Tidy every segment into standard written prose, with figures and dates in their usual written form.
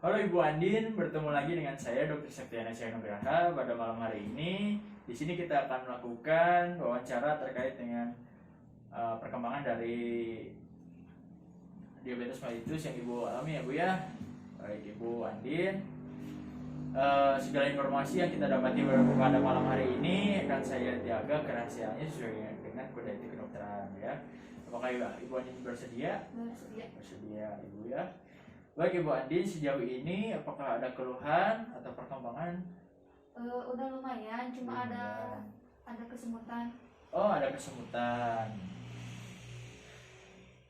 Halo Ibu Andin, bertemu lagi dengan saya Dr. Septiana Nugraha. Pada malam hari ini, di sini kita akan melakukan wawancara terkait dengan perkembangan dari diabetes mellitus yang Ibu alami ya Bu ya. Baik Ibu Andin, segala informasi yang kita dapati pada malam hari ini akan saya jaga kerahasiaannya sesuai dengan kode etik kedokteran ya. Apakah Ibu Andin bersedia? Bersedia Ibu ya. Baik Ibu Andin, sejauh ini apakah ada keluhan atau perkembangan? Udah lumayan, cuma ada kesemutan. Oh, ada kesemutan.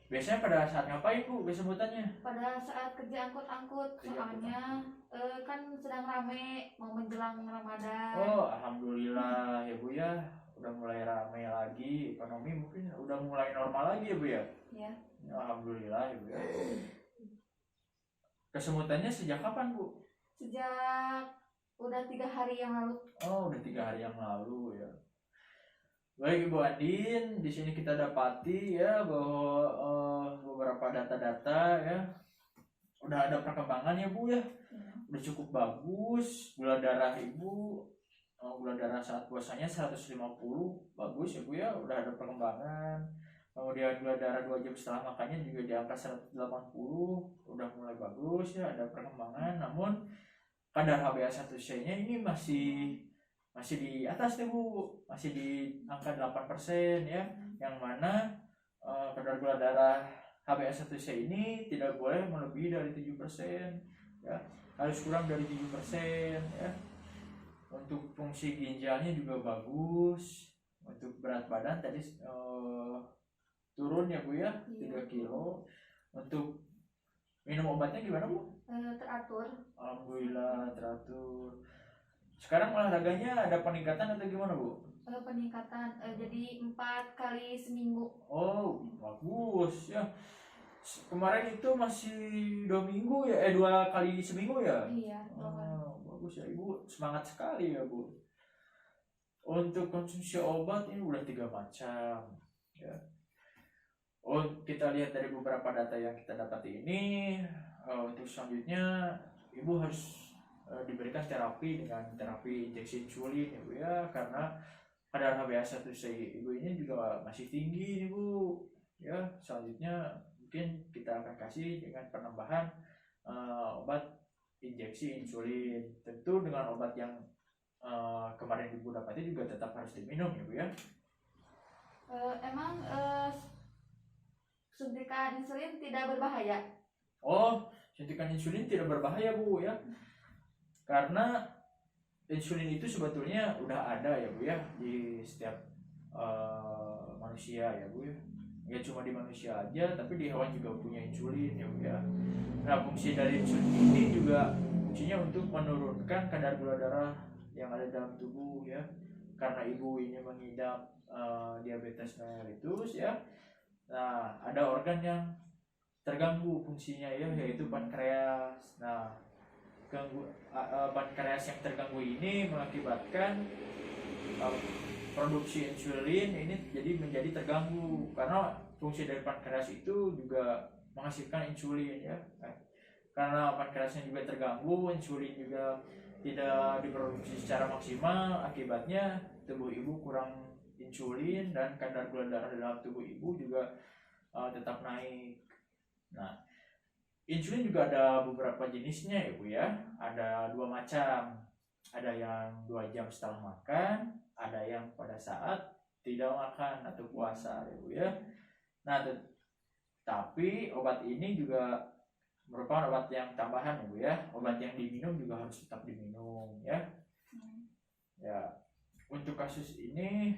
Biasanya pada saat ngapain Bu kesemutannya? Pada saat kerja angkut-angkut, soalnya kan sedang rame mau menjelang Ramadan. Oh, alhamdulillah ya Bu ya, udah mulai rame lagi, ekonomi mungkin udah mulai normal lagi ya Bu ya? Ya. Alhamdulillah ya Bu ya. Kesemutannya sejak kapan Bu? Sejak udah 3 hari yang lalu. Oh, udah 3 hari yang lalu ya. Baik Ibu Andin, di sini kita dapati ya bahwa beberapa data-data ya udah ada perkembangan ya Bu ya. Udah cukup bagus. Gula darah Ibu, gula darah saat puasanya 150, bagus ya Bu ya, udah ada perkembangan. Kemudian gula darah 2 jam setelah makannya juga di angka 180, udah mulai bagus ya, ada perkembangan. Namun kadar HbA1c-nya ini masih di atas nih Bu, masih di angka 8% ya, yang mana kadar gula darah HbA1c ini tidak boleh melebihi dari 7% ya, harus kurang dari 7% ya. Untuk fungsi ginjalnya juga bagus. Untuk berat badan tadi turun ya Bu ya, 3 kilo. Untuk minum obatnya gimana Bu? Teratur. Alhamdulillah teratur. Sekarang olahraganya ada peningkatan atau gimana Bu? Peningkatan, jadi 4 kali seminggu. Oh bagus ya. Kemarin itu masih 2 minggu ya, 2 kali seminggu ya? Iya. Bagus ya Ibu, semangat sekali ya Bu. Untuk konsumsi obat ini udah 3 macam ya. Oh, kita lihat dari beberapa data yang kita dapati ini, untuk selanjutnya Ibu harus diberikan terapi dengan terapi injeksi insulin ya Bu ya, karena kadar HbA1c Ibu ini juga masih tinggi nih Bu ya. Selanjutnya mungkin kita akan kasih dengan penambahan obat injeksi insulin, tentu dengan obat yang kemarin Ibu dapati juga tetap harus diminum ya Bu ya. Emang suntikan insulin tidak berbahaya? Oh, suntikan insulin tidak berbahaya Bu ya, karena insulin itu sebetulnya udah ada ya Bu ya di setiap manusia ya Bu ya. Nggak cuma di manusia aja, tapi di hewan juga punya insulin ya Bu ya. Nah, fungsi dari insulin ini juga fungsinya untuk menurunkan kadar gula darah yang ada dalam tubuh ya, karena Ibu ini mengidap diabetes mellitus ya. Nah, ada organ yang terganggu fungsinya ya, yaitu pankreas. Nah, pankreas yang terganggu ini mengakibatkan produksi insulin ini menjadi terganggu, karena fungsi dari pankreas itu juga menghasilkan insulin ya. Karena pankreasnya juga terganggu, insulin juga tidak diproduksi secara maksimal, akibatnya tubuh Ibu kurang insulin dan kadar gula darah dalam tubuh Ibu juga tetap naik. Nah, insulin juga ada beberapa jenisnya ya Bu ya. Ada 2 macam. Ada yang 2 jam setelah makan, ada yang pada saat tidak makan atau puasa ya Bu ya. Nah, tapi obat ini juga merupakan obat yang tambahan ya Bu ya. Obat yang diminum juga harus tetap diminum ya. Ya, untuk kasus ini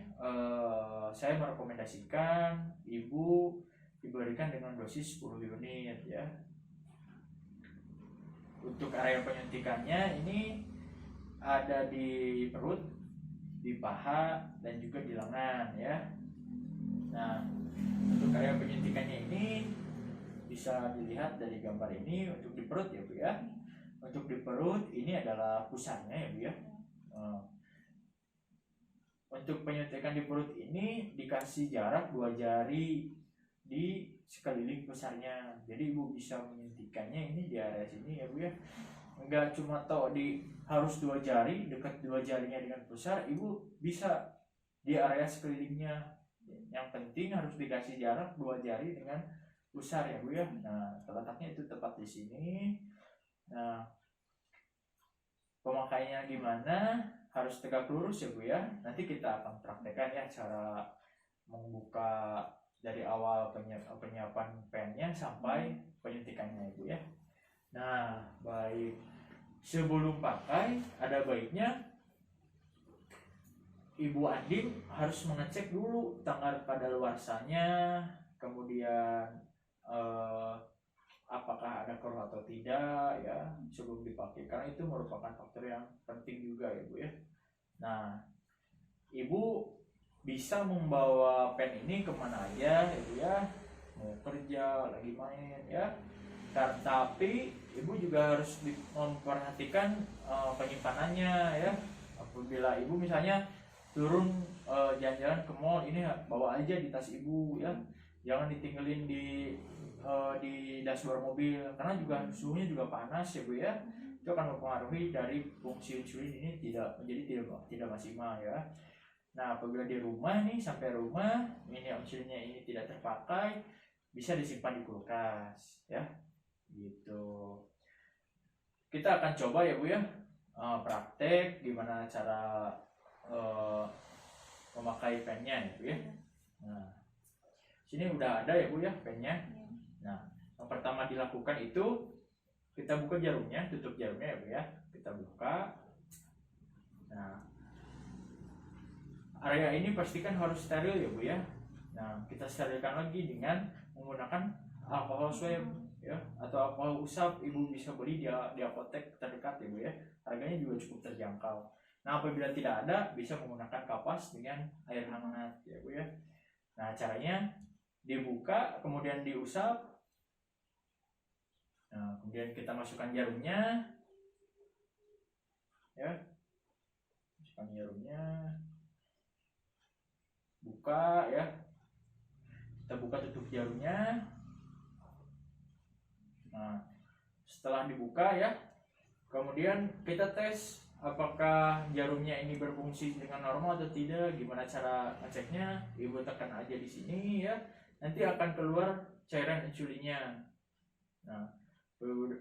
saya merekomendasikan Ibu diberikan dengan dosis 10 unit ya. Untuk area penyuntikannya ini ada di perut, di paha, dan juga di lengan ya. Nah, untuk area penyuntikannya ini bisa dilihat dari gambar ini. Untuk di perut ya Bu ya. Untuk di perut ini adalah pusarnya ya Bu ya. Untuk penyuntikan di perut ini dikasih jarak 2 jari di sekeliling pusarnya. Jadi ibu bisa menyuntikannya ini di area sini ya bu ya, enggak cuma tahu di harus 2 jari, dekat 2 jarinya dengan pusar, ibu bisa di area sekelilingnya. Yang penting harus dikasih jarak 2 jari dengan pusar ya bu ya. Nah letaknya itu tepat di sini. Nah pemakaiannya gimana, harus tegak lurus ya bu ya. Nanti kita akan praktekkan ya cara membuka dari awal penyiapan pennya sampai penyuntikannya ibu ya. Nah baik, sebelum pakai ada baiknya Ibu Andin harus mengecek dulu tanggal kadaluarsanya, kemudian apakah ada keruh atau tidak ya sebelum dipakai, karena itu merupakan faktor yang penting juga ya bu ya. Nah ibu bisa membawa pen ini kemana aja ya bu ya, mau kerja, lagi main ya. Tapi ibu juga harus memperhatikan penyimpanannya ya. Apabila ibu misalnya turun jalan-jalan ke mall, ini bawa aja di tas ibu ya, jangan ditinggalin di dashboard mobil, karena juga suhunya juga panas ya bu ya. Itu akan mempengaruhi dari fungsi insulin ini tidak maksimal ya. Nah apabila di rumah nih, sampai rumah ini insulinnya ini tidak terpakai, bisa disimpan di kulkas ya gitu. Kita akan coba ya bu ya, praktek gimana cara memakai pennya ya bu ya. Nah sini udah ada ya bu ya pennya. Nah yang pertama dilakukan itu kita buka jarumnya, tutup jarumnya ya bu ya, kita buka. Nah area ini pastikan harus steril ya bu ya. Nah kita sterilkan lagi dengan menggunakan alkohol swab ya, atau alkohol usap ibu bisa beli di apotek terdekat ya bu ya, harganya juga cukup terjangkau. Nah apabila tidak ada, bisa menggunakan kapas dengan air hangat ya bu ya. Nah caranya dibuka kemudian diusap. Nah kemudian kita masukkan jarumnya ya, masukkan jarumnya, buka ya, kita buka tutup jarumnya. Nah setelah dibuka ya, kemudian kita tes apakah jarumnya ini berfungsi dengan normal atau tidak. Gimana cara ngeceknya? Ibu tekan aja di sini ya, nanti akan keluar cairan insulinnya. Nah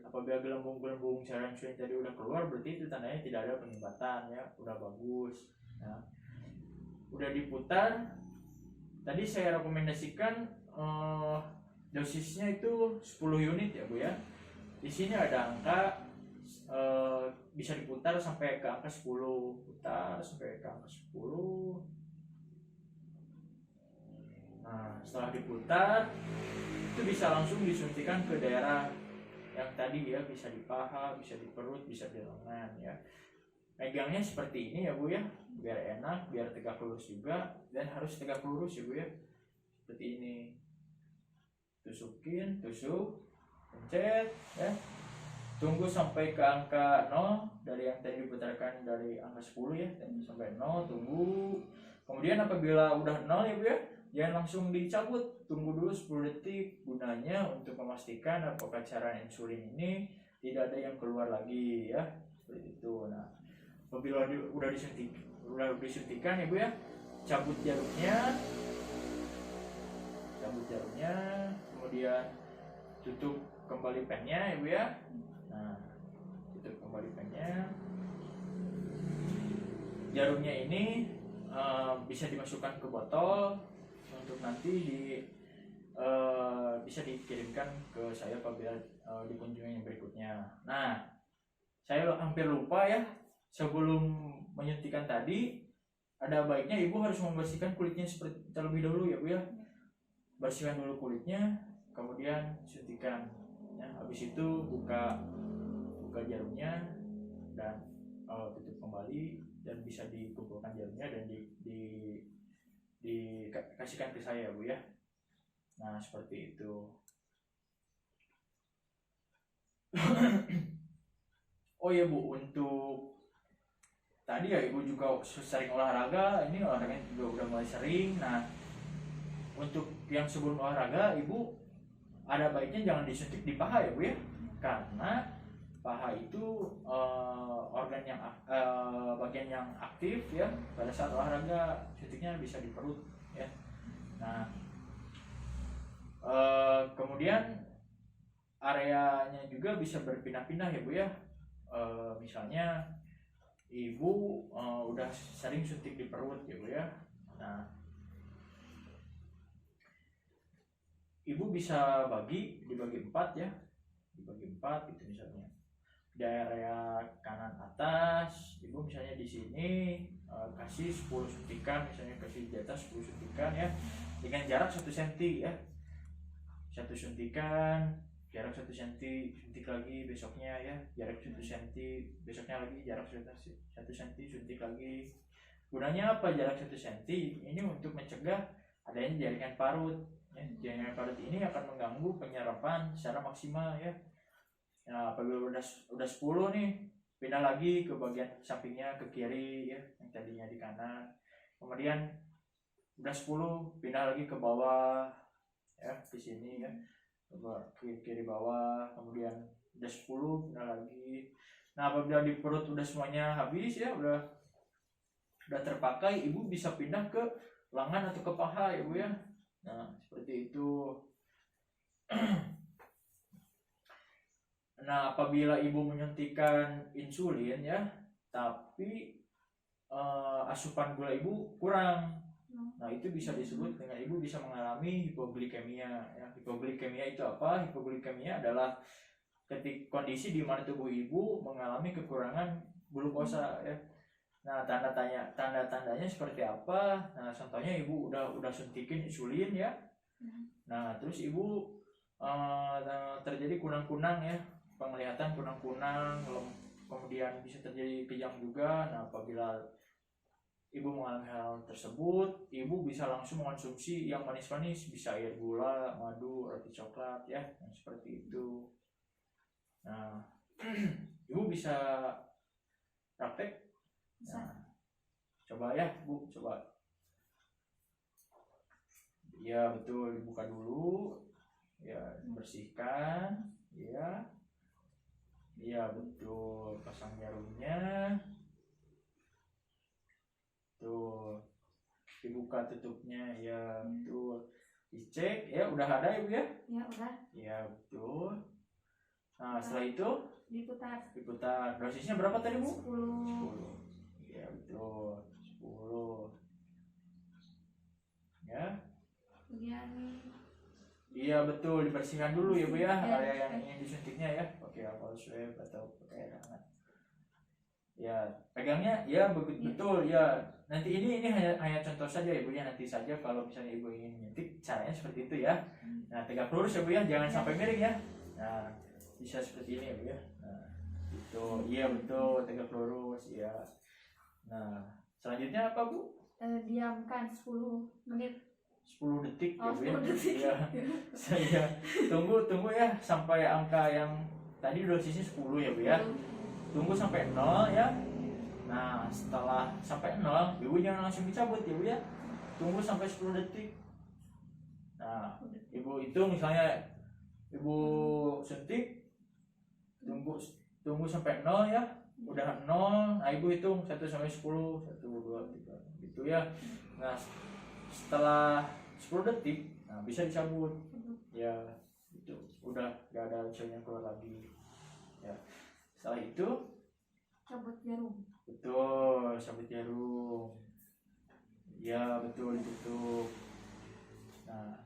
apabila gelembung cairan insulin tadi udah keluar, berarti itu tandanya tidak ada penyumbatan ya, udah bagus. Nah udah diputar, tadi saya rekomendasikan dosisnya itu 10 unit ya bu ya. Di sini ada angka bisa diputar sampai ke angka 10, putar sampai ke angka 10. Nah setelah diputar itu bisa langsung disuntikan ke daerah yang tadi ya, bisa di paha, bisa di perut, bisa di lengan ya. Megangnya seperti ini ya bu ya, biar enak, biar tegak lurus juga, dan harus tegak lurus ya bu ya, seperti ini. Tusukin, tusuk, pencet ya, tunggu sampai ke angka 0 dari yang tadi diputarkan dari angka 10 ya, sampai 0 tunggu. Kemudian apabila udah 0 ya bu ya, jangan langsung dicabut, tunggu dulu 10 detik, gunanya untuk memastikan apakah cairan insulin ini tidak ada yang keluar lagi ya, seperti itu. Nah apabila udah disuntikan ya bu ya, cabut jarumnya, kemudian tutup kembali pennya ya bu ya. Nah tutup kembali pennya. Jarumnya ini bisa dimasukkan ke botol untuk nanti bisa dikirimkan ke saya apabila di kunjungan yang berikutnya. Nah saya hampir lupa ya, sebelum menyuntikan tadi ada baiknya ibu harus membersihkan kulitnya seperti terlebih dahulu ya bu ya. Bersihkan dulu kulitnya, kemudian suntikan ya. Habis itu buka jarumnya dan tutup kembali, dan bisa dikumpulkan jarumnya dan dikasihkan ke saya bu ya. Nah seperti itu. Oh ya bu, untuk tadi ya ibu juga sering olahraga, ini olahraganya juga udah mulai sering. Nah untuk yang sebelum olahraga ibu ada baiknya jangan disuntik di paha ya Bu ya, karena paha itu organ yang bagian yang aktif ya pada saat olahraga, suntiknya bisa di perut ya. Nah kemudian areanya juga bisa berpindah-pindah ya Bu ya. Misalnya ibu udah sering suntik di perut ya Bu ya. Nah ibu bisa dibagi 4 ya, dibagi 4 gitu misalnya. Di area kanan atas, ibu misalnya di sini kasih 10 suntikan, misalnya kasih di atas 10 suntikan ya, dengan jarak 1 cm ya, 1 suntikan, jarak 1 cm, suntik lagi besoknya ya, jarak 1 cm, besoknya lagi jarak 1 cm, suntik lagi. Gunanya apa jarak 1 cm? Ini untuk mencegah adanya jaringan parut. Jaringan parut ini akan mengganggu penyerapan secara maksimal ya. Nah, apabila udah 10 nih, pindah lagi ke bagian sampingnya ke kiri ya, yang tadinya di kanan. Kemudian udah 10, pindah lagi ke bawah ya, di sini ya. Ke kiri bawah, kemudian udah 10 pindah lagi. Nah, apabila di perut udah semuanya habis ya, udah terpakai, ibu bisa pindah ke lengan atau ke paha ya Bu ya. Nah, seperti itu. Nah, apabila ibu menyuntikkan insulin ya, tapi asupan gula ibu kurang, nah itu bisa disebut dengan ibu bisa mengalami hipoglikemia ya. Hipoglikemia itu apa? Hipoglikemia adalah kondisi di mana tubuh ibu mengalami kekurangan glukosa ya. Nah, tanda-tandanya seperti apa? Nah, contohnya ibu udah suntikin insulin ya. Nah, terus ibu terjadi kunang-kunang ya, penglihatan kunang-kunang, kemudian bisa terjadi kejang juga. Nah, apabila ibu mengalami hal tersebut, ibu bisa langsung mengonsumsi yang manis-manis, bisa air gula, madu, roti coklat ya, yang seperti itu. Nah, ibu bisa praktek. Nah, coba ya Bu, coba. Ya betul, dibuka dulu ya, bersihkan ya. Iya betul, pasang jarumnya tuh, dibuka tutupnya ya betul, dicek ya, udah ada ya Bu ya. Ya udah. Ya betul. Nah setelah itu diputar. Dosisnya berapa tadi Bu? 10. Ya betul, 10 ya. Iya betul, dibersihkan dulu ya Bu ya, area yang ingin disuntiknya ya, pakai alcohol swab atau pakai air hangat. Ya, pegangnya ya betul ya. Nanti ini hanya contoh saja ya Bu ya, nanti saja kalau misalnya Ibu ingin menyuntik caranya seperti itu ya. Nah, tegak lurus ya Bu ya, jangan sampai miring ya. Nah, bisa seperti ini ya Bu ya. Nah, itu iya betul, tegak lurus ya. Nah, selanjutnya apa Bu? Diamkan 10 menit. 10 detik ya Bu ya. 10 detik. Ya. Saya tunggu ya sampai angka yang tadi dosisnya 10 ya Bu ya. Tunggu sampai 0 ya. Nah, setelah sampai 0, Ibu jangan langsung dicabut ya Bu ya. Tunggu sampai 10 detik. Nah, Ibu hitung misalnya Ibu suntik, tunggu sampai 0 ya. Udah 0, nah Ibu hitung 1 sampai 10, 1 2 3 gitu ya. Nah, setelah 10 detik, nah bisa dicabut. Ya, itu udah gak ada unsur yang keluar lagi. Ya. Setelah itu cabut jarum. Betul, cabut jarum. Ya, betul ditutup. Nah,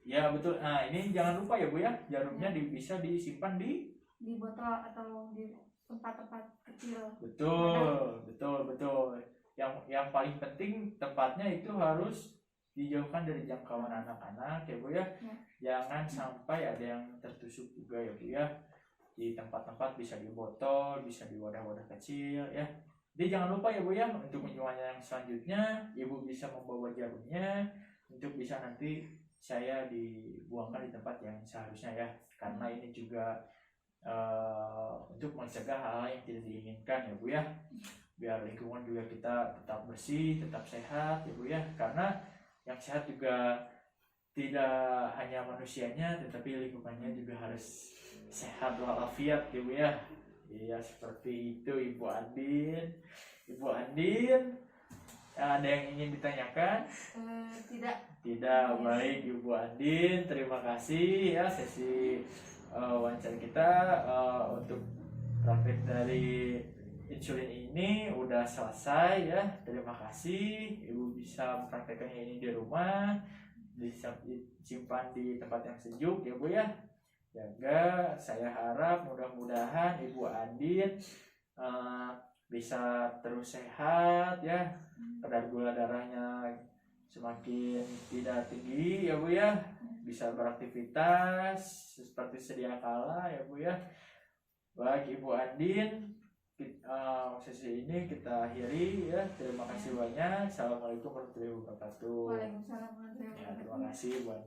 ya betul. Nah, ini jangan lupa ya Bu ya, jarumnya bisa disimpan di botol atau di tempat-tempat kecil. Betul. Yang paling penting tempatnya itu harus dijauhkan dari jangkauan anak-anak ya Bu ya. Jangan sampai ada yang tertusuk juga ya Bu ya. Di tempat-tempat bisa di botol, bisa di wadah-wadah kecil ya. Jadi jangan lupa ya Bu ya, untuk kunjungannya yang selanjutnya Ibu bisa membawa jarumnya untuk bisa nanti saya dibuangkan di tempat yang seharusnya ya. Karena ini juga untuk mencegah hal-hal yang tidak diinginkan ya Bu ya. Biar lingkungan juga kita tetap bersih, tetap sehat ya Bu ya. Karena yang sehat juga tidak hanya manusianya tetapi lingkungannya juga harus sehat walafiat ya Bu ya. Iya seperti itu Ibu Andin. Ibu Andin, ada yang ingin ditanyakan? Tidak. Tidak, baik Ibu Andin, terima kasih ya sesi wawancara kita untuk praktek dari insulin ini udah selesai ya. Terima kasih, Ibu bisa mempraktekkannya ini di rumah, disimpan di tempat yang sejuk ya Bu ya. Jaga, saya harap mudah-mudahan Ibu Andin bisa terus sehat ya, kadar gula darahnya semakin tidak tinggi ya Bu ya, bisa beraktivitas seperti sedia kala ya Bu ya. Baik Ibu Andin, sesi ini kita akhiri ya. Terima kasih banyak. Assalamualaikum warahmatullahi wabarakatuh. Waalaikumsalam warahmatullahi Ya, wabarakatuh. terima kasih Bu Andin.